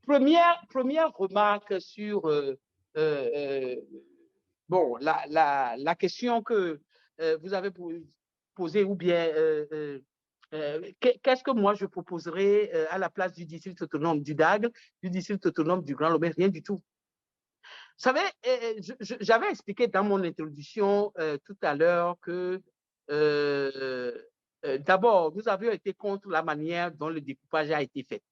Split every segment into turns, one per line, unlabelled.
première remarque sur bon, la question que vous avez posée, ou bien qu'est-ce que moi je proposerais à la place du district autonome du DAGL, du district autonome du Grand Lomé? Rien du tout. Vous savez, j'avais expliqué dans mon introduction tout à l'heure que d'abord, nous avions été contre la manière dont le découpage a été fait.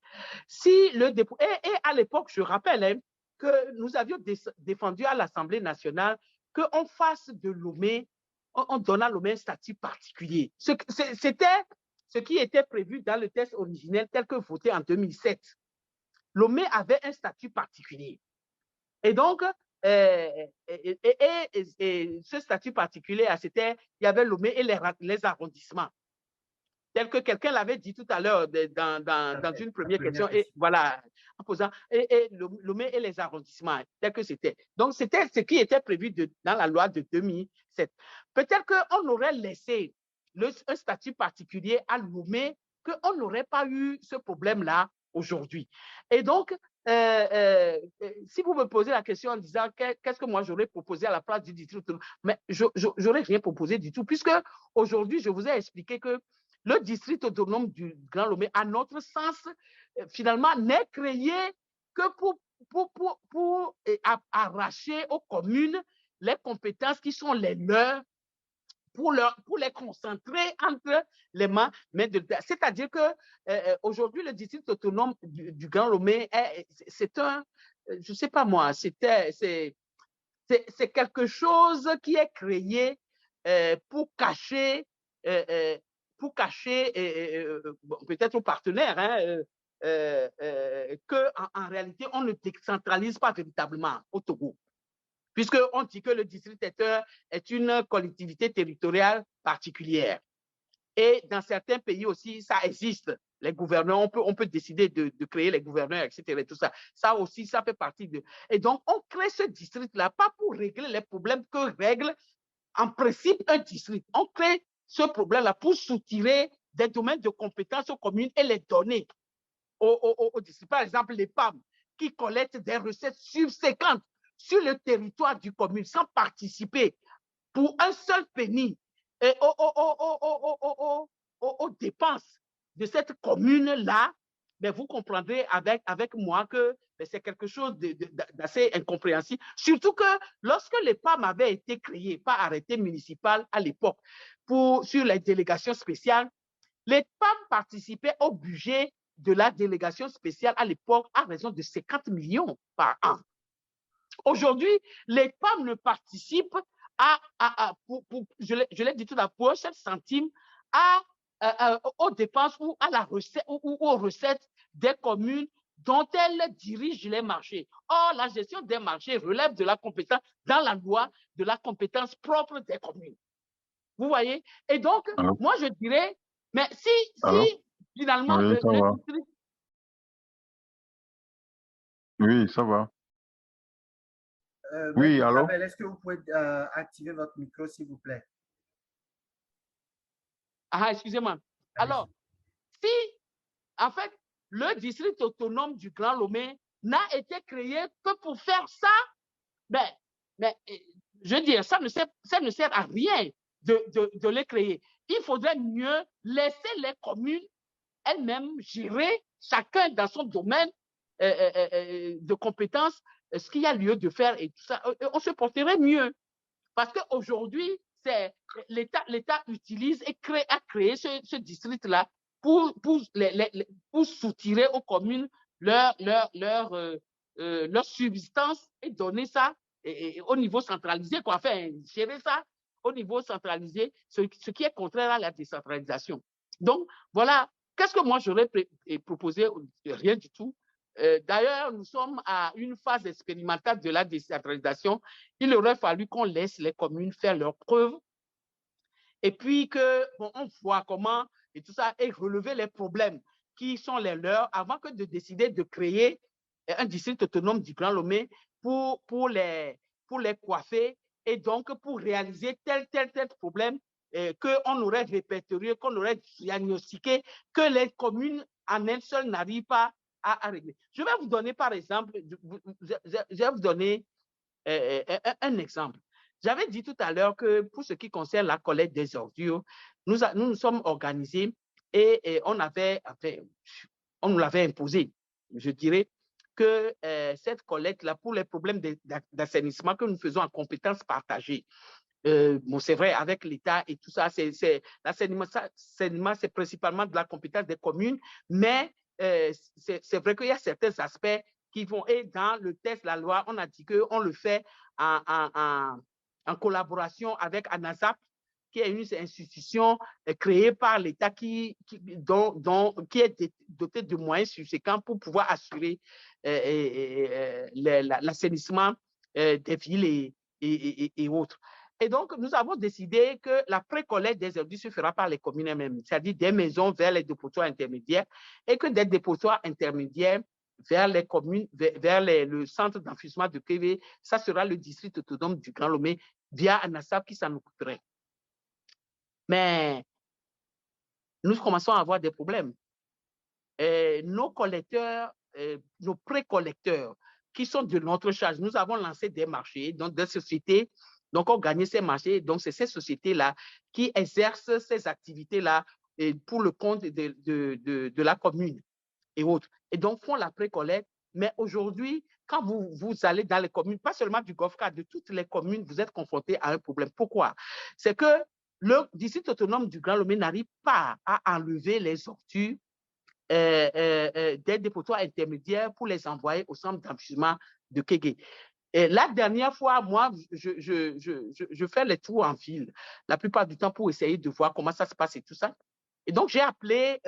Si le et à l'époque, je rappelle que nous avions défendu à l'Assemblée nationale qu'on fasse de Lomé, on donne à Lomé un statut particulier. C'était ce qui était prévu dans le texte originel tel que voté en 2007. Lomé avait un statut particulier. Et donc, ce statut particulier, c'était, il y avait Lomé et les arrondissements, tel que quelqu'un l'avait dit tout à l'heure dans une première question, et voilà, en posant, et Lomé et les arrondissements, tel que c'était. Donc, c'était ce qui était prévu dans la loi de 2007. Peut-être qu'on aurait laissé un statut particulier à Lomé, qu'on n'aurait pas eu ce problème-là aujourd'hui. Et donc, si vous me posez la question en disant qu'est-ce que moi j'aurais proposé à la place du district, mais j'aurais rien proposé du tout, puisque aujourd'hui, je vous ai expliqué que le district autonome du Grand Lomé, à notre sens, finalement, n'est créé que pour arracher aux communes les compétences qui sont les leurs, pour les concentrer entre les mains de l'État. C'est-à-dire que aujourd'hui, le district autonome du Grand Lomé, c'est un, je ne sais pas moi, c'est quelque chose qui est créé pour cacher peut-être aux partenaires qu'en réalité, on ne décentralise pas véritablement au Togo. Puisqu'on dit que le district est une collectivité territoriale particulière. Et dans certains pays aussi, ça existe. Les gouverneurs, on peut décider de créer les gouverneurs, etc. Et tout ça. Ça aussi, ça fait partie de... Et donc, on crée ce district-là, pas pour régler les problèmes que règle en principe un district. On crée ce problème-là pour soutirer des domaines de compétences aux communes et les donner aux districts. Par exemple, les PAM qui collectent des recettes subséquentes sur le territoire du commune sans participer pour un seul penny aux dépenses de cette commune-là, mais vous comprendrez avec moi que c'est quelque chose d'assez incompréhensible. Surtout que lorsque les PAM avaient été créés par arrêté municipal à l'époque sur les délégations spéciales, les PAM participaient au budget de la délégation spéciale à l'époque à raison de 50 millions par an. Aujourd'hui, les PAM ne participent je l'ai dit tout à l'heure, pour 7 centimes aux dépenses ou à la recette ou aux recettes des communes dont elles dirigent les marchés. Or, la gestion des marchés relève de la compétence, dans la loi, de la compétence propre des communes. Vous voyez? Et donc, moi, je dirais, mais si finalement,
oui, ça va. Oui, ça va. Oui, alors?
Est-ce que vous pouvez activer votre micro, s'il vous plaît?
Ah, excusez-moi. Alors, si, en fait, le district autonome du Grand Lomé n'a été créé que pour faire ça, mais je veux dire, ça ne sert à rien de les créer. Il faudrait mieux laisser les communes elles-mêmes gérer, chacun dans son domaine de compétences, ce qu'il y a lieu de faire et tout ça. On se porterait mieux. Parce qu'aujourd'hui, l'État utilise et a créé ce district-là pour soutirer aux communes leur subsistance et donner ça au niveau centralisé, quoi. Enfin, gérer ça au niveau centralisé, ce qui est contraire à la décentralisation. Donc, voilà. Qu'est-ce que moi j'aurais proposé? Rien du tout. D'ailleurs, nous sommes à une phase expérimentale de la décentralisation. Il aurait fallu qu'on laisse les communes faire leurs preuves et puis on voit comment et tout ça et relever les problèmes qui sont les leurs avant que de décider de créer un district autonome du Grand Lomé pour les coiffer et donc pour réaliser tel problème qu'on aurait répertorié, qu'on aurait diagnostiqué, que les communes en elles seules n'arrivent pas à régler. Je vais vous donner, par exemple, je vais vous donner un exemple. J'avais dit tout à l'heure que pour ce qui concerne la collecte des ordures, nous nous sommes organisés et on nous l'avait imposé. Je dirais que cette collecte-là, pour les problèmes d'assainissement que nous faisons en compétences partagées, bon, c'est vrai, avec l'État et tout ça, l'assainissement, c'est principalement de la compétence des communes, mais c'est vrai qu'il y a certains aspects qui vont, et dans le texte, la loi, on a dit qu'on le fait en collaboration avec ANASAP, qui est une institution créée par l'État qui est dotée de moyens subséquents pour pouvoir assurer l'assainissement des villes et autres. Et donc, nous avons décidé que la pré-collecte des ordures se fera par les communes elles-mêmes, c'est-à-dire des maisons vers les dépotoirs intermédiaires et que des dépotoirs intermédiaires vers les communes, vers le centre d'enfouissement de PV, ça sera le district autonome du Grand Lomé via ANASAP qui s'en occuperait. Mais nous commençons à avoir des problèmes. Nos collecteurs, nos pré-collecteurs qui sont de notre charge, nous avons lancé des marchés, donc des sociétés. Donc, on gagne ces marchés. Donc, c'est ces sociétés-là qui exercent ces activités-là pour le compte de la commune et autres. Et donc, font la pré-collecte. Mais aujourd'hui, quand vous allez dans les communes, pas seulement du Golfe-4, de toutes les communes, vous êtes confrontés à un problème. Pourquoi? C'est que le district autonome du Grand Lomé n'arrive pas à enlever les ordures des dépotoirs intermédiaires pour les envoyer au centre d'enfouissement de Kégué. Et la dernière fois, moi, je fais les tours en ville, la plupart du temps pour essayer de voir comment ça se passe et tout ça. Et donc, j'ai appelé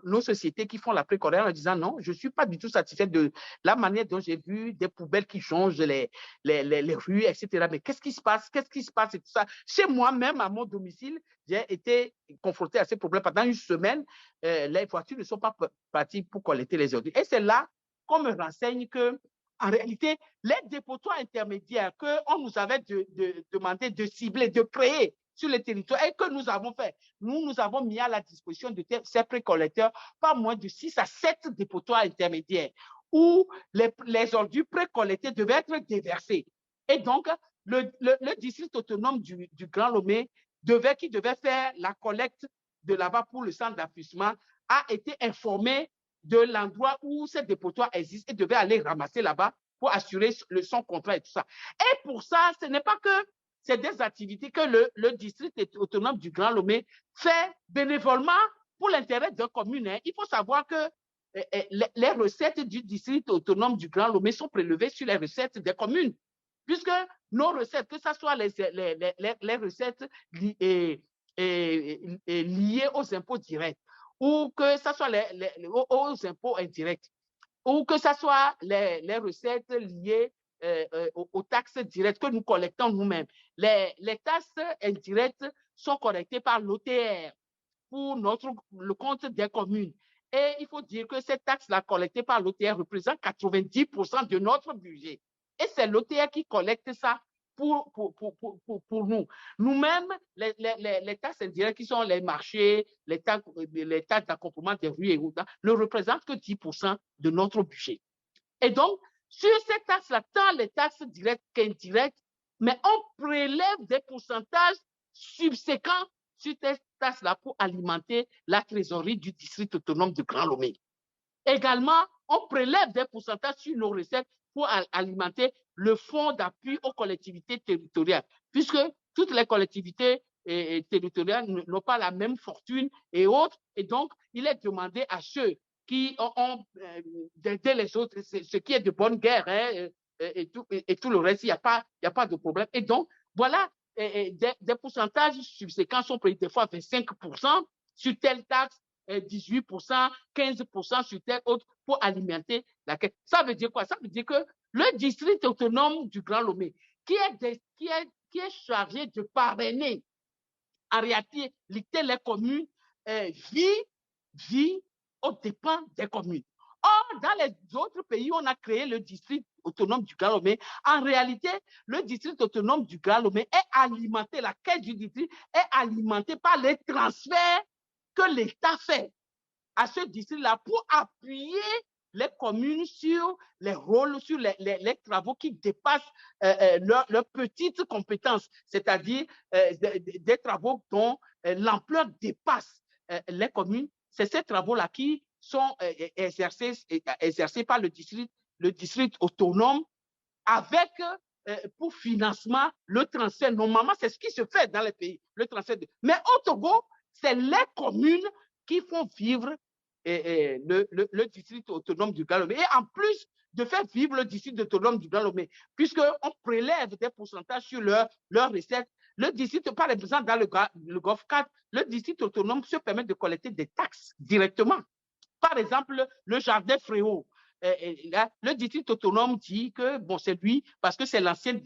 nos sociétés qui font la pré-collecte en disant non, je ne suis pas du tout satisfait de la manière dont j'ai vu des poubelles qui changent les rues, etc. Mais qu'est-ce qui se passe? Qu'est-ce qui se passe et tout ça? Chez moi, même à mon domicile, j'ai été confronté à ces problèmes. Pendant une semaine, les voitures ne sont pas parties pour collecter les ordures. Et c'est là qu'on me renseigne que en réalité, les dépotoirs intermédiaires qu'on nous avait demandé de cibler, de créer sur le territoire et que nous avons fait, nous avons mis à la disposition de ces pré-collecteurs pas moins de 6 à 7 dépotoirs intermédiaires où les ordures pré-collectées devaient être déversées. Et donc, le district autonome du Grand Lomé, qui devait faire la collecte de là-bas pour le centre d'enfouissement, a été informé de l'endroit où ces dépotoirs existent et devait aller ramasser là-bas pour assurer son contrat et tout ça. Et pour ça, ce n'est pas que c'est des activités que le district autonome du Grand Lomé fait bénévolement pour l'intérêt de la commune. Hein. Il faut savoir que les recettes du district autonome du Grand Lomé sont prélevées sur les recettes des communes, puisque nos recettes, que ce soit les recettes liées aux impôts directs, ou que ce soit aux impôts indirects, ou que ce soit les recettes liées aux taxes directes que nous collectons nous-mêmes. Les taxes indirectes sont collectées par l'OTR pour le compte des communes. Et il faut dire que cette taxe-là collectée par l'OTR représente 90% de notre budget. Et c'est l'OTR qui collecte ça pour nous. Nous-mêmes, les taxes indirectes qui sont les marchés, les taxes d'accompagnement des rues et autres, ne représentent que 10% de notre budget. Et donc, sur ces taxes-là, tant les taxes directes qu'indirectes, mais on prélève des pourcentages subséquents sur ces taxes-là pour alimenter la trésorerie du district autonome de Grand Lomé. Également, on prélève des pourcentages sur nos recettes pour alimenter le fonds d'appui aux collectivités territoriales, puisque toutes les collectivités territoriales n'ont pas la même fortune et autres, et donc il est demandé à ceux qui ont d'aider les autres, ce qui est de bonne guerre, hein, et tout le reste, il n'y a pas de problème. Et donc, voilà, des pourcentages subséquents sont pris des fois 25% sur telle taxe, 18%, 15% sur telle autre pour alimenter la caisse. Ça veut dire quoi? Ça veut dire que le district autonome du Grand Lomé, qui est chargé de parrainer en réalité les communes, vit aux dépens des communes. Or, dans les autres pays, on a créé le district autonome du Grand Lomé. En réalité, le district autonome du Grand Lomé est alimenté, la caisse du district est alimentée par les transferts que l'État fait à ce district-là pour appuyer les communes sur les rôles, sur les travaux qui dépassent leurs petites compétences, c'est-à-dire des travaux dont l'ampleur dépasse les communes. C'est ces travaux-là qui sont exercés par le district autonome avec pour financement le transfert. Normalement, c'est ce qui se fait dans les pays, le transfert. Mais au Togo, c'est les communes qui font vivre le district autonome du Grand Lomé. Et en plus de faire vivre le district autonome du Grand Lomé, puisqu'on prélève des pourcentages sur leurs recettes, le district, par exemple, dans le Golfe 4, le district autonome se permet de collecter des taxes directement. Par exemple, le jardin Fréau, le district autonome dit que bon, c'est lui, parce que c'est l'ancienne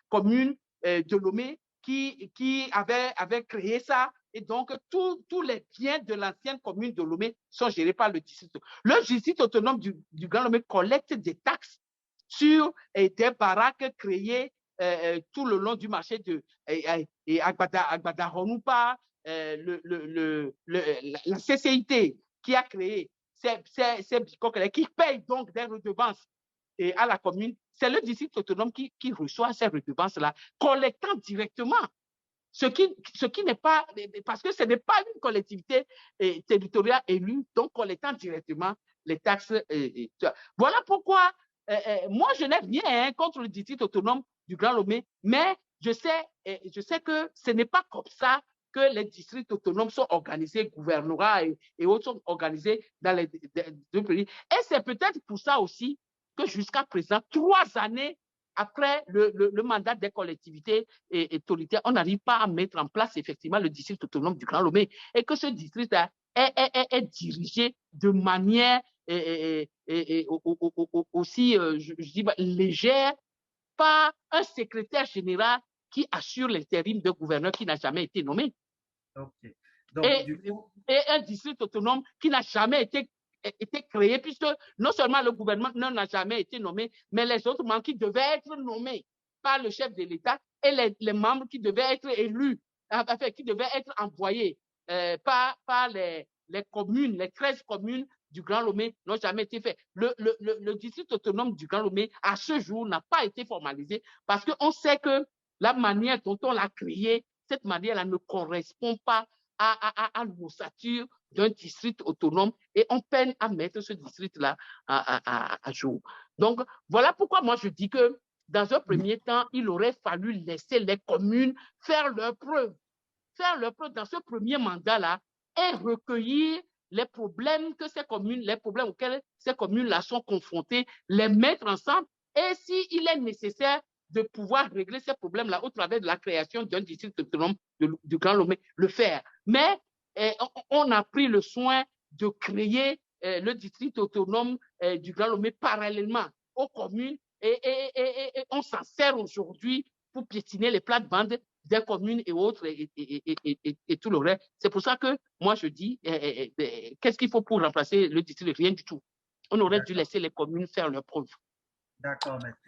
commune de Lomé qui avait créé ça. Et donc, tous les biens de l'ancienne commune de Lomé sont gérés par le district. Le district autonome du Grand Lomé collecte des taxes sur des baraques créées tout le long du marché de Agbada-Ronoupa, la CCIT qui a créé ces bicoques qui payent donc des redevances à la commune. C'est le district autonome qui reçoit ces redevances-là, collectant directement. Ce qui n'est pas, parce que ce n'est pas une collectivité territoriale élue, donc collectant directement les taxes. Voilà pourquoi moi, je n'ai rien contre le district autonome du Grand Lomé, mais je sais que ce n'est pas comme ça que les districts autonomes sont organisés, gouvernorats et autres sont organisés dans les deux pays. Et c'est peut-être pour ça aussi que jusqu'à présent, 3 années après le mandat des collectivités et autorités, on n'arrive pas à mettre en place effectivement le district autonome du Grand Lomé et que ce district est dirigé de manière aussi, je dis, légère par un secrétaire général qui assure l'intérim de gouverneur qui n'a jamais été nommé.
Okay. Donc,
et un district autonome qui n'a jamais été créé, puisque non seulement le gouvernement n'a jamais été nommé, mais les autres membres qui devaient être nommés par le chef de l'État et les membres qui devaient être élus, enfin, qui devaient être envoyés par les communes, les 13 communes du Grand Lomé n'ont jamais été faits. Le district autonome du Grand Lomé, à ce jour, n'a pas été formalisé parce qu'on sait que la manière dont on l'a créé, cette manière-là ne correspond pas à l'ossature d'un district autonome et on peine à mettre ce district-là à jour. Donc, voilà pourquoi moi je dis que dans un premier temps, il aurait fallu laisser les communes faire leurs preuves dans ce premier mandat-là et recueillir les problèmes auxquels ces communes-là sont confrontées, les mettre ensemble et s'il est nécessaire de pouvoir régler ces problèmes-là au travers de la création d'un district autonome du Grand Lomé, le faire. Mais on a pris le soin de créer le district autonome du Grand Lomé parallèlement aux communes et on s'en sert aujourd'hui pour piétiner les plates-bandes des communes et autres et tout le reste. C'est pour ça que moi je dis, qu'est-ce qu'il faut pour remplacer le district? Rien du tout. On aurait dû laisser les communes faire leurs preuves.
D'accord, maître.